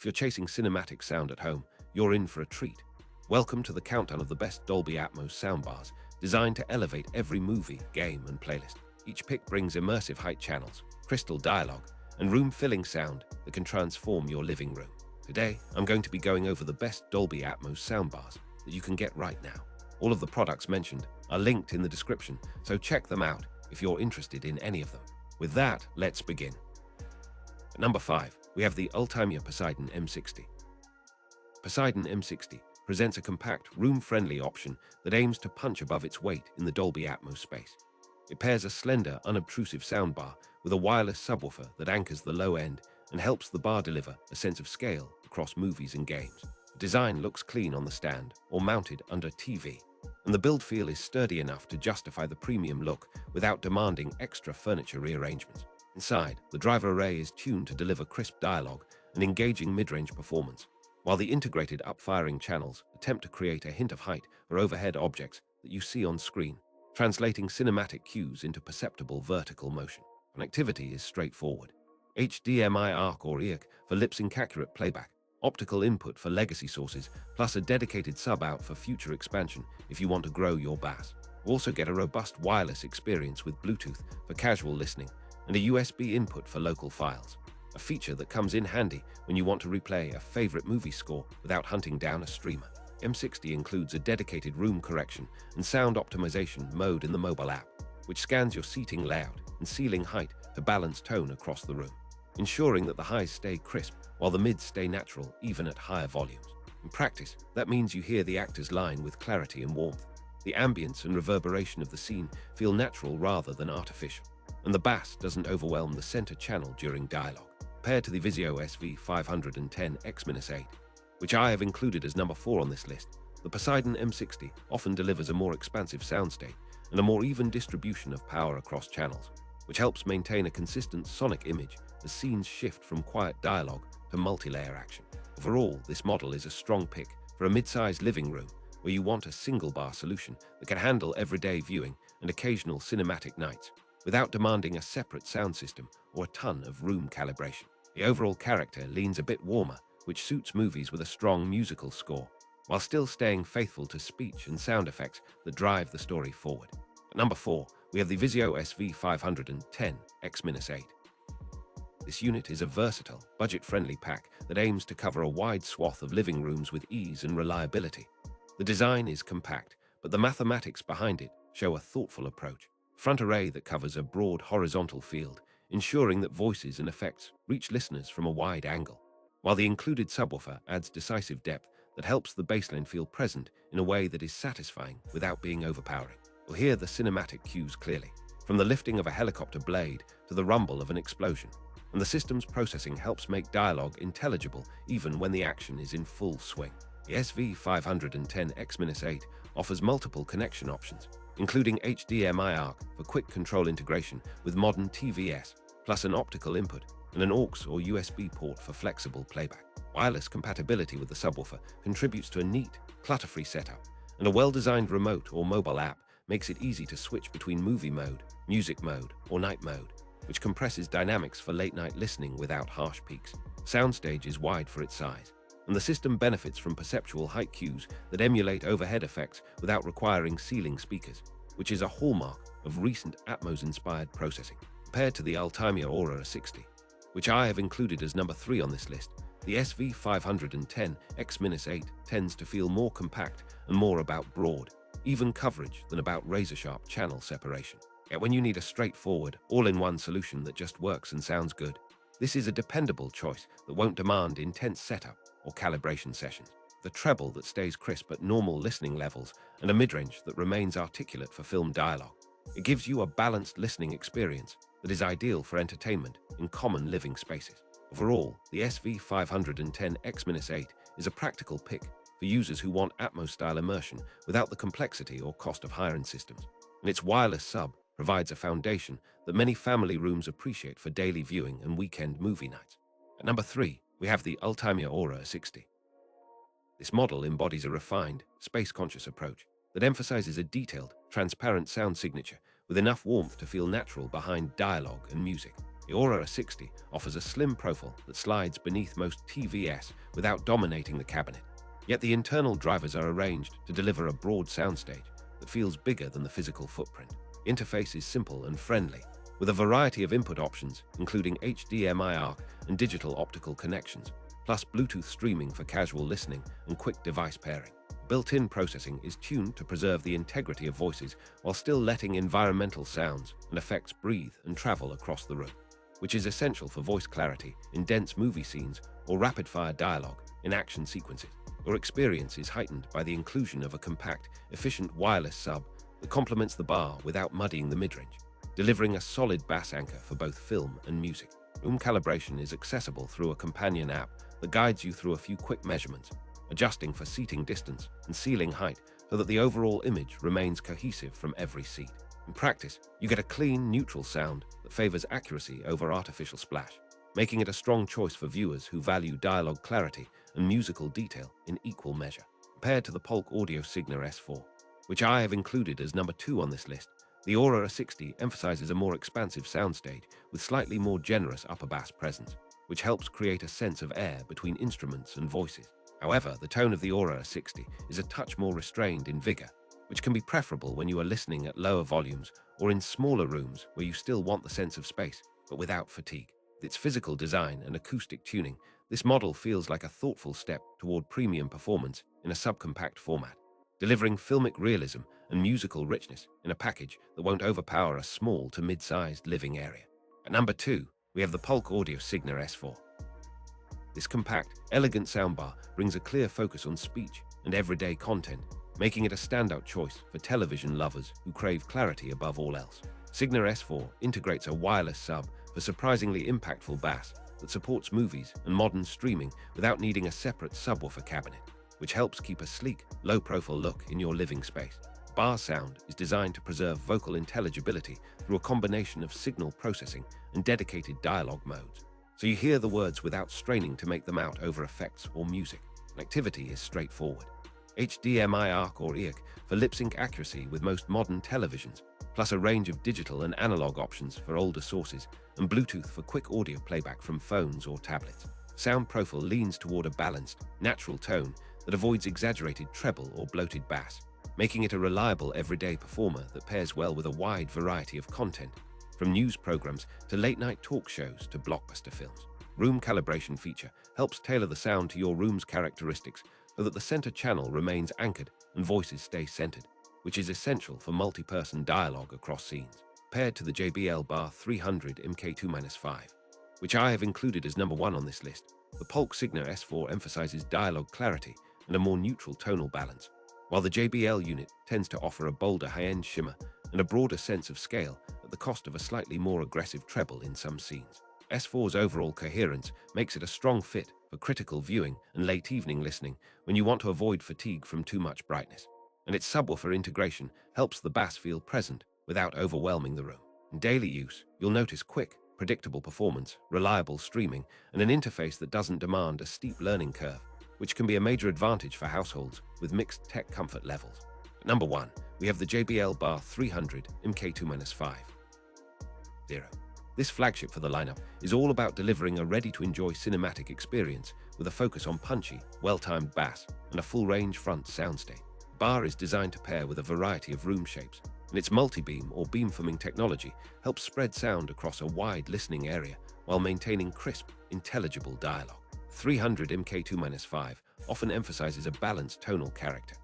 If you're chasing cinematic sound at home, you're in for a treat. Welcome to the countdown of the best Dolby Atmos soundbars, designed to elevate every movie, game, and playlist. Each pick brings immersive height channels, crystal dialogue, and room-filling sound that can transform your living room. Today, I'm going to be going over the best Dolby Atmos soundbars that you can get right now. All of the products mentioned are linked in the description, so check them out if you're interested in any of them. With that, let's begin. At number 5, we have the Ultimate Poseidon M60. Poseidon M60 presents a compact, room-friendly option that aims to punch above its weight in the Dolby Atmos space. It pairs a slender, unobtrusive soundbar with a wireless subwoofer that anchors the low end and helps the bar deliver a sense of scale across movies and games. The design looks clean on the stand or mounted under TV, and the build feel is sturdy enough to justify the premium look without demanding extra furniture rearrangements. Inside, the driver array is tuned to deliver crisp dialogue and engaging mid-range performance, while the integrated up-firing channels attempt to create a hint of height or overhead objects that you see on screen, translating cinematic cues into perceptible vertical motion. Connectivity is straightforward. HDMI ARC or EARC for lip-sync accurate playback, optical input for legacy sources, plus a dedicated sub-out for future expansion if you want to grow your bass. You also get a robust wireless experience with Bluetooth for casual listening and a USB input for local files, a feature that comes in handy when you want to replay a favorite movie score without hunting down a streamer. M60 includes a dedicated room correction and sound optimization mode in the mobile app, which scans your seating layout and ceiling height to balance tone across the room, ensuring that the highs stay crisp while the mids stay natural even at higher volumes. In practice, that means you hear the actor's line with clarity and warmth. The ambience and reverberation of the scene feel natural rather than artificial, and the bass doesn't overwhelm the center channel during dialogue. Compared to the Vizio SV510X-08, which I have included as number 4 on this list, the Poseidon M60 often delivers a more expansive soundstage and a more even distribution of power across channels, which helps maintain a consistent sonic image as scenes shift from quiet dialogue to multi-layer action. Overall, this model is a strong pick for a mid-sized living room where you want a single-bar solution that can handle everyday viewing and occasional cinematic nights without demanding a separate sound system or a ton of room calibration. The overall character leans a bit warmer, which suits movies with a strong musical score, while still staying faithful to speech and sound effects that drive the story forward. At number 4, we have the Vizio SV510X-08. This unit is a versatile, budget-friendly pack that aims to cover a wide swath of living rooms with ease and reliability. The design is compact, but the mathematics behind it show a thoughtful approach. Front array that covers a broad horizontal field, ensuring that voices and effects reach listeners from a wide angle, while the included subwoofer adds decisive depth that helps the bassline feel present in a way that is satisfying without being overpowering. You'll hear the cinematic cues clearly, from the lifting of a helicopter blade to the rumble of an explosion, and the system's processing helps make dialogue intelligible even when the action is in full swing. The SV510X-08 offers multiple connection options, including HDMI ARC for quick control integration with modern TVS, plus an optical input and an aux or USB port for flexible playback. Wireless compatibility with the subwoofer contributes to a neat, clutter-free setup, and a well-designed remote or mobile app makes it easy to switch between movie mode, music mode, or night mode, which compresses dynamics for late-night listening without harsh peaks. Soundstage is wide for its size, and the system benefits from perceptual height cues that emulate overhead effects without requiring ceiling speakers, which is a hallmark of recent Atmos-inspired processing. Compared to the Ultimate Aura 60, which I have included as number 3 on this list, the SV510X-08 tends to feel more compact and more about broad, even coverage than about razor-sharp channel separation. Yet when you need a straightforward, all-in-one solution that just works and sounds good, this is a dependable choice that won't demand intense setup or calibration sessions. The treble that stays crisp at normal listening levels and a mid-range that remains articulate for film dialogue. It gives you a balanced listening experience that is ideal for entertainment in common living spaces. Overall, the SV510X-08 is a practical pick for users who want Atmos-style immersion without the complexity or cost of higher-end systems, and its wireless sub provides a foundation that many family rooms appreciate for daily viewing and weekend movie nights. At number 3, we have the Ultimate Aura 60. This model embodies a refined, space-conscious approach that emphasizes a detailed, transparent sound signature with enough warmth to feel natural behind dialogue and music. The Aura 60 offers a slim profile that slides beneath most TVS without dominating the cabinet. Yet the internal drivers are arranged to deliver a broad soundstage that feels bigger than the physical footprint. The interface is simple and friendly, with a variety of input options, including HDMI ARC and digital optical connections, plus Bluetooth streaming for casual listening and quick device pairing. Built-in processing is tuned to preserve the integrity of voices while still letting environmental sounds and effects breathe and travel across the room, which is essential for voice clarity in dense movie scenes or rapid-fire dialogue in action sequences. Your experience is heightened by the inclusion of a compact, efficient wireless sub that complements the bar without muddying the midrange, delivering a solid bass anchor for both film and music. Room calibration is accessible through a companion app that guides you through a few quick measurements, adjusting for seating distance and ceiling height so that the overall image remains cohesive from every seat. In practice, you get a clean, neutral sound that favors accuracy over artificial splash, making it a strong choice for viewers who value dialogue clarity and musical detail in equal measure. Compared to the Polk Audio Signa S4, which I have included as number 2 on this list, the Aura 60 emphasizes a more expansive soundstage with slightly more generous upper bass presence, which helps create a sense of air between instruments and voices. However, the tone of the Aura 60 is a touch more restrained in vigor, which can be preferable when you are listening at lower volumes or in smaller rooms where you still want the sense of space, but without fatigue. With its physical design and acoustic tuning, this model feels like a thoughtful step toward premium performance in a subcompact format, delivering filmic realism and musical richness in a package that won't overpower a small to mid-sized living area. At number 2, we have the Polk Audio Signa S4. This compact, elegant soundbar brings a clear focus on speech and everyday content, making it a standout choice for television lovers who crave clarity above all else. Signa S4 integrates a wireless sub for surprisingly impactful bass that supports movies and modern streaming without needing a separate subwoofer cabinet, which helps keep a sleek, low-profile look in your living space. Bar sound is designed to preserve vocal intelligibility through a combination of signal processing and dedicated dialogue modes, so you hear the words without straining to make them out over effects or music. Connectivity is straightforward. HDMI ARC or EARC for lip-sync accuracy with most modern televisions, plus a range of digital and analog options for older sources, and Bluetooth for quick audio playback from phones or tablets. Sound profile leans toward a balanced, natural tone that avoids exaggerated treble or bloated bass, making it a reliable everyday performer that pairs well with a wide variety of content, from news programs to late-night talk shows to blockbuster films. Room calibration feature helps tailor the sound to your room's characteristics so that the center channel remains anchored and voices stay centered, which is essential for multi-person dialogue across scenes. Paired to the JBL Bar 300 MK2-5, which I have included as number 1 on this list, the Polk Signa S4 emphasizes dialogue clarity and a more neutral tonal balance, while the JBL unit tends to offer a bolder high-end shimmer and a broader sense of scale at the cost of a slightly more aggressive treble in some scenes. S4's overall coherence makes it a strong fit for critical viewing and late evening listening when you want to avoid fatigue from too much brightness, and its subwoofer integration helps the bass feel present without overwhelming the room. In daily use, you'll notice quick, predictable performance, reliable streaming, and an interface that doesn't demand a steep learning curve, which can be a major advantage for households with mixed tech comfort levels. At number 1, we have the JBL Bar 300 MK2-5. This flagship for the lineup is all about delivering a ready-to-enjoy cinematic experience with a focus on punchy, well-timed bass and a full-range front soundstage. The bar is designed to pair with a variety of room shapes, and its multi-beam or beamforming technology helps spread sound across a wide listening area while maintaining crisp, intelligible dialogue. 300 MK2-5 often emphasizes a balanced tonal character.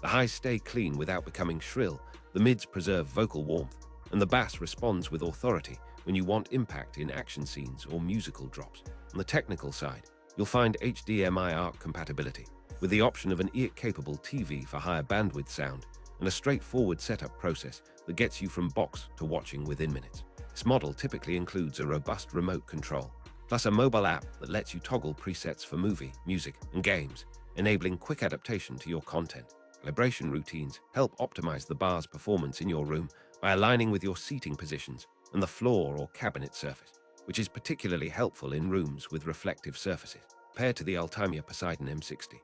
The highs stay clean without becoming shrill, the mids preserve vocal warmth, and the bass responds with authority when you want impact in action scenes or musical drops. On the technical side, you'll find HDMI ARC compatibility, with the option of an EARC-capable TV for higher bandwidth sound, and a straightforward setup process that gets you from box to watching within minutes. This model typically includes a robust remote control, plus a mobile app that lets you toggle presets for movie, music, and games, enabling quick adaptation to your content. Calibration routines help optimize the bar's performance in your room by aligning with your seating positions and the floor or cabinet surface, which is particularly helpful in rooms with reflective surfaces. Paired to the Altimia Poseidon M60,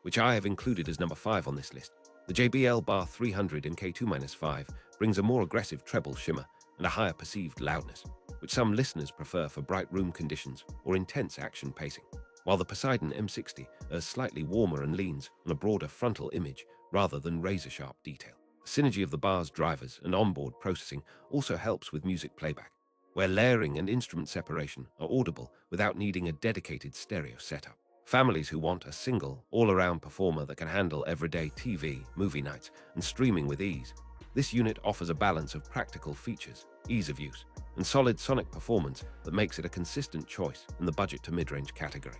which I have included as number 5 on this list, the JBL Bar 300 MK2-5 brings a more aggressive treble shimmer and a higher perceived loudness, which some listeners prefer for bright room conditions or intense action pacing, while the Poseidon M60 is slightly warmer and leans on a broader frontal image rather than razor-sharp detail. The synergy of the bar's drivers and onboard processing also helps with music playback, where layering and instrument separation are audible without needing a dedicated stereo setup. Families who want a single, all-around performer that can handle everyday TV, movie nights, and streaming with ease, this unit offers a balance of practical features, ease of use, and solid sonic performance that makes it a consistent choice in the budget to mid-range category.